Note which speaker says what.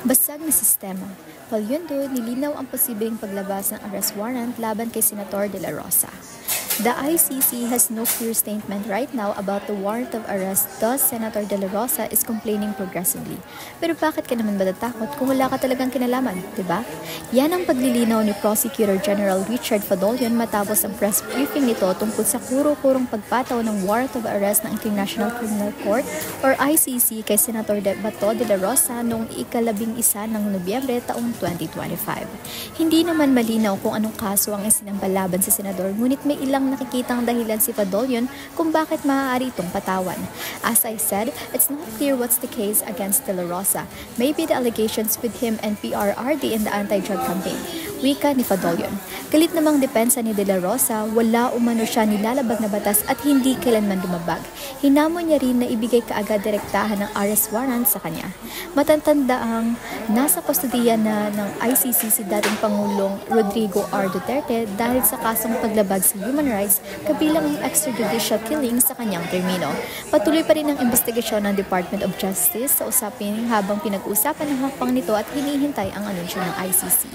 Speaker 1: Basag na sistema. Palyundo, nilinaw ang posibleng paglabas ng arrest warrant laban kay Senator De La Rosa. The ICC has no clear statement right now about the warrant of arrest, thus Senator De La Rosa is complaining progressively. Pero bakit ka naman matatakot kung wala ka talagang kinalaman, diba? Yan ang paglilinaw ni Prosecutor General Richard Fadolion matapos ang press briefing nito tungkol sa kuro-kurong pagpataw ng warrant of arrest ng International Criminal Court or ICC kay Senator Bato De La Rosa noong ika-11 ng Nobyembre taong 2025. Hindi naman malinaw kung anong kaso ang isinampa laban sa senador, ngunit may ilang nakikitang dahilan si Fadolion kung bakit maaari itong patawan. As I said, it's not clear what's the case against De La Rosa. Maybe the allegations with him and PRRD in the anti-drug campaign. Wika ni Fadolion. Galit namang depensa ni De La Rosa, wala umano siya nilalabag na batas at hindi kailanman lumabag. Hinamon niya rin na ibigay kaagad direktahan ng arrest warrant sa kanya. Matatanda ang nasa kustudiya na ng ICC si dating Pangulong Rodrigo R. Duterte dahil sa kasong paglabag sa human rights kabilang ang extrajudicial killing sa kanyang termino. Patuloy pa rin ang investigasyon ng Department of Justice sa usapin habang pinag-uusapan ng hakbang nito at hinihintay ang anunsyo ng ICC.